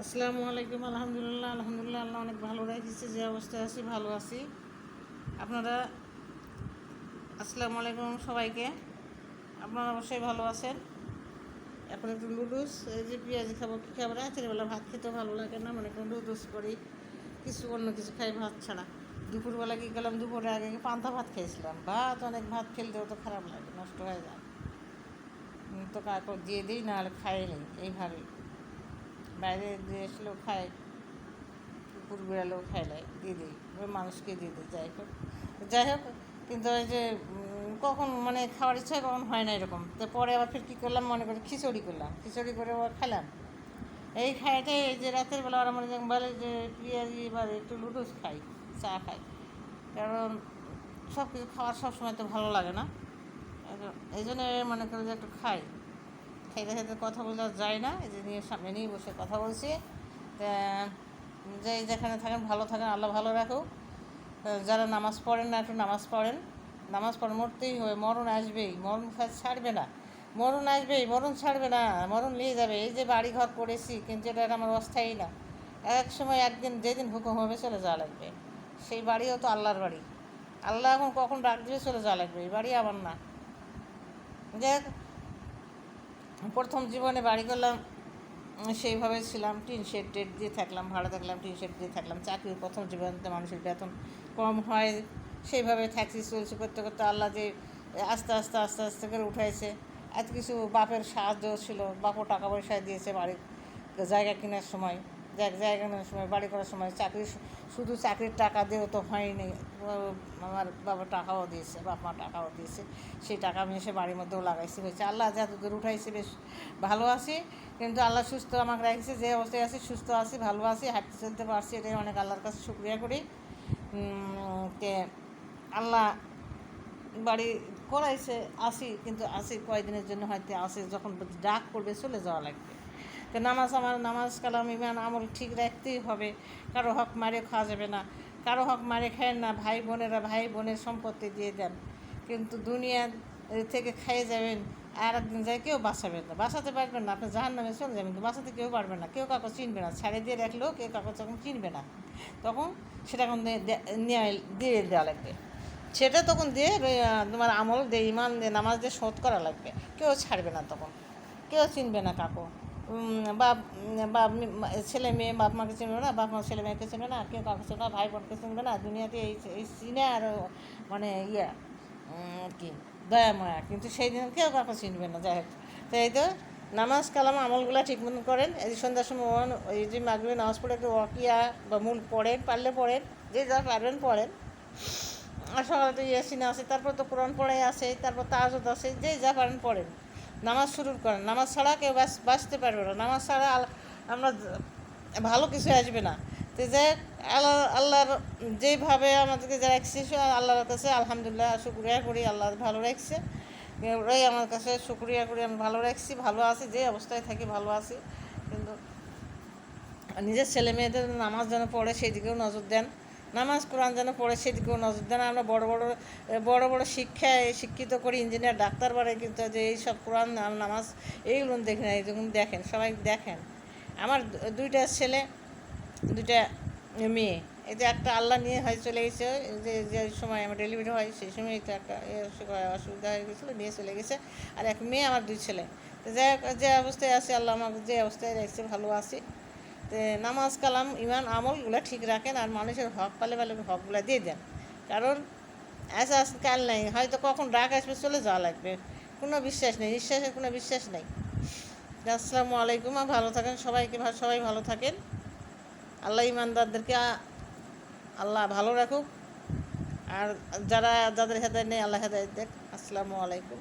আসসালামু আলাইকুম। আলহামদুলিল্লাহ আলহামদুলিল্লাহ, আল্লাহ অনেক ভালো রেখেছে। যে অবস্থায় আছি ভালো আছি। আপনারা আসসালামু আলাইকুম সবাইকে। আপনারা অবশ্যই ভালো আছেন। এখন একটু নুডলস, এই যে পেঁয়াজি খাবো, কী খাবো, রাতের বেলা ভাত খেতেও ভালো লাগে না, মানে একটু নুডলস করি, কিছু অন্য কিছু খাই ভাত ছাড়া। দুপুরবেলা কী করলাম, দুপুরে আগে পান্তা ভাত খেয়েছিলাম। ভাত ফেলতেও তো খারাপ লাগে, নষ্ট হয়ে যায়, তো কাউকে দিয়ে দিই, নাহলে খাই নেই এইভাবেই। বাইরে দিয়ে আসলেও খায়, কুকুর বিড়ালেও খাইলাই দিয়ে দিই, মানুষকে দিয়ে দিই। যাই হোক, কিন্তু ওই যে কখন মানে খাওয়ার ইচ্ছা কখন হয় না এরকম। তো পরে আবার ফের কী করলাম, মনে করি খিচুড়ি করলাম, খিচুড়ি করে আবার খেলাম। এই খাইতে এই যে রাতের বেলা ওরা মনে বলে যে পেঁয়াজি বা একটু লুডুস খাই, চা খাই, কারণ সব কিছু খাওয়ার সবসময় তো ভালো লাগে না। এই জন্য মনে করি যে একটু খাইতে খাইতে কথা বোঝা যায় না, এই যে সামনে নিয়ে বসে কথা বলছি। যে যেখানে থাকেন ভালো থাকেন, আল্লাহ ভালো রাখুক। যারা নামাজ পড়েন না, একটু নামাজ পড়েন। নামাজ পড়ে মরতেই হবে, মরণ আসবেই, মরণ ছাড়বে না, মরণ আসবেই, মরণ ছাড়বে না, মরণ নিয়ে যাবে। এই যে বাড়ি ঘর করেছি, কিন্তু এটা আমার অস্থায়ী না। এক সময় একদিন যেদিন হুকুম হবে চলে যাওয়া লাগবে। সেই বাড়িও তো আল্লাহর বাড়ি, আল্লাহ এখন কখন ডাক দিবে চলে যাওয়া লাগবে, এই বাড়ি আমার না। যে প্রথম জীবনে বাড়ি করলাম, সেইভাবে ছিলাম, টিন শেড টেড দিয়ে থাকলাম, ভাড়া থাকলাম, টিন শেড দিয়ে থাকলাম। চাকরির প্রথম জীবনতে মানুষের বেতন কম হয়, সেইভাবে থাকছি, চলছে, করতে করতে আল্লাহ যে আস্তে আস্তে আস্তে আস্তে করে উঠাইছে। এত কিছু বাপের সাহায্য ছিল, বাপও টাকা পয়সা দিয়েছে বাড়ির জায়গা কেনার সময়, জায়গা কেনার সময়, বাড়ি করার সময়। শুধু চাকরির টাকা দিয়েও তো হয়নি, আমার বাবা টাকাও দিয়েছে, বাপ মা টাকাও দিয়েছে। সেই টাকা আমি এসে বাড়ির মধ্যেও লাগাইছি, হয়েছে। আল্লাহ যত দূর উঠাইছে, বেশ ভালো আছি। কিন্তু আল্লাহ সুস্থ আমাকে রাখছে, যে অবস্থায় আছি সুস্থ আছি, ভালো আছি, হাঁটতে চলতে পারছি, এটাই অনেক আল্লাহর কাছে শুকরিয়া করি। তে আল্লাহ বাড়ি করাইছে, আসি, কিন্তু আসি কয়েকদিনের জন্য, হয়তো আসি, যখন ডাক করবে চলে যাওয়া লাগবে। তো নামাজ কালাম ইমান আমল ঠিক রাখতেই হবে। কারো হক মারে খাওয়া যাবে না, কারো হক মারে খায়েন না। ভাই বোনের সম্পত্তি দিয়ে দেন, কিন্তু দুনিয়া থেকে খাইয়ে যাবেন, আর একদিন যায় কেউ বাঁচাতে পারবেন না। আপনি জাহান্নামে চলে যাবেন, কিন্তু বাঁচাতে কেউ পারবে না, কেউ কাউকে চিনবে না। ছাড়ে দিয়ে রাখলেও কেউ কাউকে যখন চিনবে না, তখন সেটা এখন দিয়ে দেওয়া লাগবে। সেটা তখন দিয়ে তোমার আমল দিয়ে, ইমান দিয়ে, নামাজ দিয়ে শোধ করা লাগবে। কেউ ছাড়বে না তখন, কেউ চিনবে না কাকু। বাপ বাপ ছেলে মেয়ে বাপ মাকে চিনবে না, বাপ মা ছেলে মেয়েকে চিনবে না, কেউ কাউকে চিনবে না, ভাই বোনকে চিনবে না। দুনিয়াতে এই চিনে আর মানে কি দয়া মায়া, কিন্তু সেই দিন কেউ কাউকে চিনবে না। যাই হোক, তো এই তো নামাজ কালাম আমলগুলো ঠিক মতন করেন। এই যে সন্ধ্যার সময় এই যে মাগরিবে নামাজ পড়ে একটু ওয়াকিয়া বা মূল পড়েন, পারলে পড়েন, যে যা পারবেন পড়েন। আর সকালে তো ইয়াসিন আছে, তারপর তো কোরআন পড়াই আছে, তারপর তাহাজ্জুদ আছে, যে যা পারেন পড়েন। নামাজ শুরু করেন, নামাজ ছাড়া কেউ বাঁচতে পারবে না। নামাজ ছাড়া আমরা ভালো কিছু আসবে না। তো যে আল্লাহর যেভাবে আমাদেরকে যা রাখছে, আল্লাহর কাছে আলহামদুলিল্লাহ শুকরিয়া করি, আল্লাহ ভালো রাখছে, ওরাই আমার কাছে শুকরিয়া করি, আমি ভালো রাখছি, ভালো আছি, যে অবস্থায় থাকি ভালো আছি। কিন্তু নিজের ছেলে মেয়েদের নামাজ যেন পড়ে সেই দিকেও নজর দেন, নামাজ কোরআন যেন পড়ে সেদিকেও নজর দেন। আমরা বড় বড় শিক্ষিত করি, ইঞ্জিনিয়ার ডাক্তার বাড়ে, কিন্তু যে এইসব কোরআন নামাজ এইগুলো দেখি না। যখন দেখেন, সবাই দেখেন, আমার দুইটা ছেলে, দুইটা মেয়ে, এই যে একটা আল্লাহ নিয়ে হয় চলে গেছে, যে সময় আমার ডেলিভারি হয় সেই সময় তো একটা অসুবিধা হয়ে গেছিলো, নিয়ে চলে গেছে। আর এক মেয়ে, আমার দুই ছেলে। তো যে অবস্থায় আছে, আল্লাহ আমাকে যে অবস্থায় রাখছে ভালো আছি। তো নামাজ কালাম ইমান আমলগুলো ঠিক রাখেন, আর মানুষের হক পালে হকগুলো দিয়ে দেন। কারণ কাল নাই, হয়তো কখন ডাক আসবে, চলে যাওয়া লাগবে, কোনো বিশ্বাস নেই, নিঃশ্বাসের কোনো বিশ্বাস নেই। আসসালামু আলাইকুম, ভালো থাকেন সবাই ভালো থাকেন। আল্লাহ ইমানদারদেরকে আল্লাহ ভালো রাখুক, আর যাদের হেদায়েত নেই আল্লাহ হেদায়েত দেন। আসসালামু আলাইকুম।